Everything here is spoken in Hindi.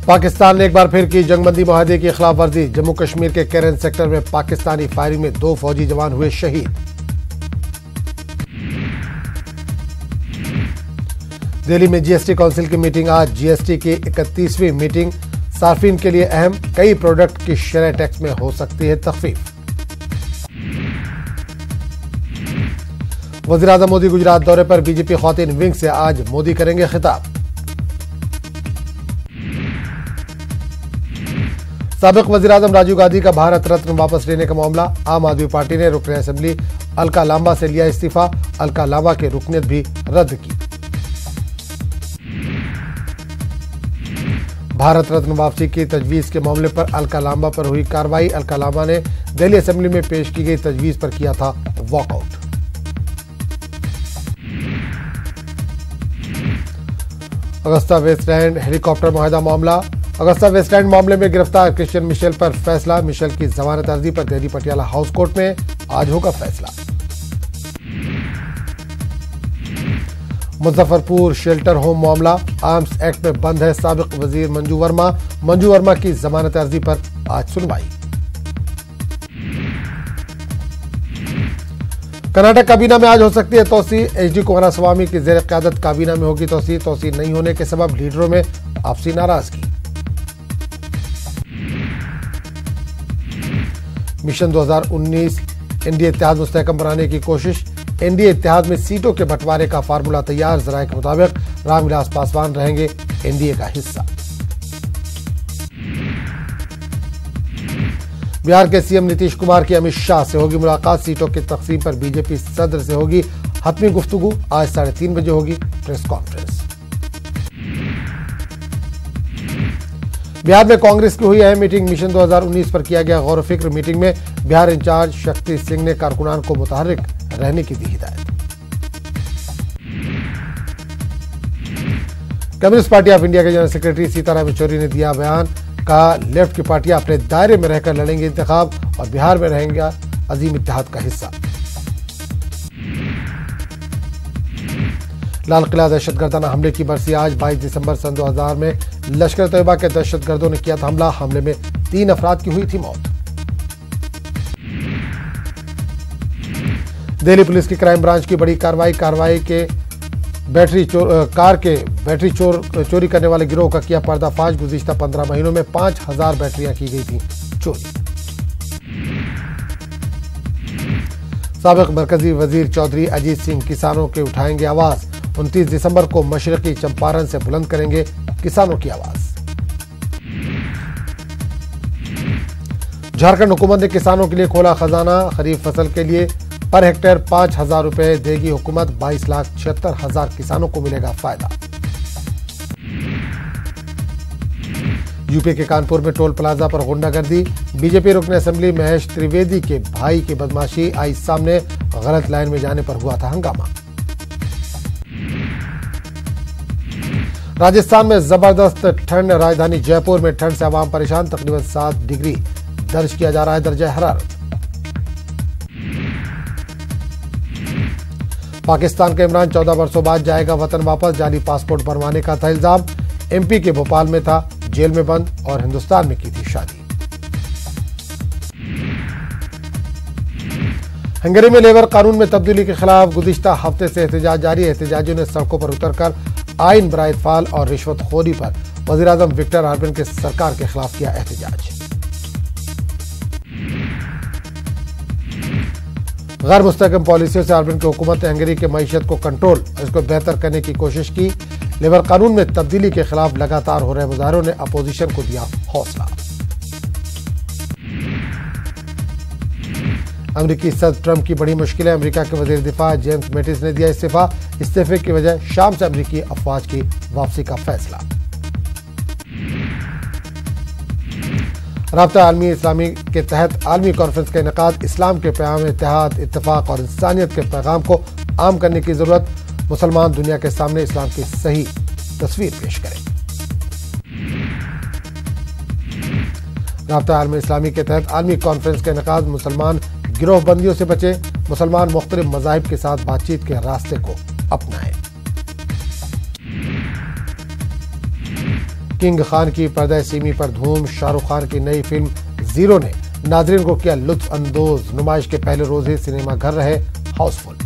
पाकिस्तान ने एक बार फिर की जंगबंदी मुआहदे की खिलाफ वर्जी। जम्मू कश्मीर के केरन सेक्टर में पाकिस्तानी फायरिंग में 2 फौजी जवान हुए शहीद। दिल्ली में जीएसटी काउंसिल की मीटिंग आज। जीएसटी की 31वीं मीटिंग सार्फिन के लिए अहम। कई प्रोडक्ट की शरह टैक्स में हो सकती है तखफीफ। वज़ीर-ए-आज़म मोदी गुजरात दौरे पर। बीजेपी ख्वातीन विंग से आज मोदी करेंगे खिताब। साबिक वज़ीर-ए-आज़म राजीव गांधी का भारत रत्न वापस लेने का मामला। आम आदमी पार्टी ने रुकन असेंबली अलका लांबा से लिया इस्तीफा। अलका लांबा की रुकनियत भी रद्द की। भारत रत्न वापसी की तजवीज के मामले पर अलका लांबा पर हुई कार्रवाई। अलका लांबा ने दिल्ली असेंबली में पेश की गई तजवीज पर किया था वॉकआउट। अगस्ता वेस्टलैंड हेलीकॉप्टर मुआहदा मामला। अगस्ता वेस्टलैंड मामले में गिरफ्तार क्रिश्चियन मिशेल पर फैसला। मिशेल की जमानत अर्जी पर दिल्ली पटियाला हाउस कोर्ट में आज होगा फैसला। मुजफ्फरपुर शेल्टर होम मामला। आर्म्स एक्ट में बंद है साबिक वजीर मंजू वर्मा। मंजू वर्मा की जमानत अर्जी पर आज सुनवाई। कर्नाटक काबीना में आज हो सकती है तोसी। एचडी कुमारस्वामी की जेर क़यादत काबीना में होगी तोसी। तोसी नहीं होने के सबब लीडरों में आपसी नाराजगी। मिशन 2019 एनडीए इत्तेहाद मुस्तहकम बनाने की कोशिश। एनडीए इत्तेहाद में सीटों के बंटवारे का फार्मूला तैयार। जराये के मुताबिक रामविलास पासवान रहेंगे एनडीए का हिस्सा। बिहार के सीएम नीतीश कुमार की अमित शाह से होगी मुलाकात। सीटों की तकसीम पर बीजेपी सदर से होगी हतमी गुफ्तगू। आज 3:30 बजे होगी प्रेस कॉन्फ्रेंस। बिहार में कांग्रेस की हुई अहम मीटिंग। मिशन 2019 पर किया गया गौर फिक्र। मीटिंग में बिहार इंचार्ज शक्ति सिंह ने कारकुनान को मुतहर्रिक रहने की दी हिदायत। कम्युनिस्ट पार्टी ऑफ इंडिया के जनरल सेक्रेटरी सीताराम येचुरी ने दिया बयान। कहा लेफ्ट की पार्टियां अपने दायरे में रहकर लड़ेंगे इंतखाब और बिहार में रहेंगे अजीम इत्तेहाद का हिस्सा। लाल किला दहशतगर्दाना हमले की बरसी आज। 22 दिसंबर सन 2000 में लश्कर तैयबा के दहशतगर्दों ने किया था हमला। हमले में 3 अफराद की हुई थी मौत। दिल्ली पुलिस की क्राइम ब्रांच की बड़ी कार्रवाई के कार के बैटरी चोरी करने वाले गिरोह का किया पर्दाफाश। गुज़िश्ता 15 महीनों में 5000 बैटरियां की गई थी चोरी। साबिक मरकजी वजीर चौधरी अजीत सिंह किसानों के उठाएंगे आवाज। 29 दिसंबर को मशरकी चंपारण से बुलंद करेंगे किसानों की आवाज। झारखंड हुकूमत ने किसानों के लिए खोला खजाना। खरीफ फसल के लिए पर हेक्टेयर 5000 रुपए देगी हुकूमत। 22,76,000 किसानों को मिलेगा फायदा। यूपी के कानपुर में टोल प्लाजा पर गुंडागर्दी। बीजेपी रुकन असेंबली महेश त्रिवेदी के भाई की बदमाशी आई सामने। गलत लाइन में जाने पर हुआ था हंगामा। राजस्थान में जबरदस्त ठंड। राजधानी जयपुर में ठंड से आवाम परेशान। तकरीबन 7 डिग्री दर्ज किया जा रहा है दर्जा हरारत। पाकिस्तान का इमरान 14 वर्षों बाद जाएगा वतन वापस। जाली पासपोर्ट बनवाने का था इल्जाम। एमपी के भोपाल में था, जेल में बंद और हिंदुस्तान में की थी शादी। हंगरी में लेबर कानून में तब्दीली के खिलाफ गुज़िश्ता हफ्ते से एहतजाज जारी है। एहतजाजियों ने सड़कों पर उतरकर आइन बराए इत्फाल और रिश्वतखोरी पर वज़ीर-ए-आज़म विक्टर ऑर्बन के सरकार के खिलाफ किया एहतजाज। गैर मुस्तहकम पॉलिसियों से ऑर्बन की हुकूमत ने हंगरी के मईशत को कंट्रोल और इसको बेहतर करने की कोशिश की। लेबर कानून में तब्दीली के खिलाफ लगातार हो रहे मुजाहरों ने अपोजिशन को दिया हौसला। अमेरिकी सदर ट्रंप की बड़ी मुश्किलें। अमेरिका के वजीर दिफा जेम्स मैटिस ने दिया इस्तीफा। इस्तीफे की वजह शाम से अमेरिकी अफवाज की वापसी का फैसला। राब्ता आलमी इस्लामी के तहत आलमी कॉन्फ्रेंस का इनेकाद। इस्लाम के पैगाम इत्तेहाद, इत्तफाक और इंसानियत के पैगाम को आम करने की जरूरत। मुसलमान दुनिया के सामने इस्लाम की सही तस्वीर पेश करें। राब्ता आलमी इस्लामी के तहत आलमी कॉन्फ्रेंस का इनेकाद। मुसलमान गिरोहबंदियों से बचे। मुसलमान मुख्तलिफ मज़ाहिब के साथ बातचीत के रास्ते को अपनाएं। किंग खान की पर्दा सीमी पर धूम। शाहरुख खान की नई फिल्म जीरो ने नाजरीन को किया लुत्फ अंदोज। नुमाइश के पहले रोज ही सिनेमा घर रहे हाउसफुल।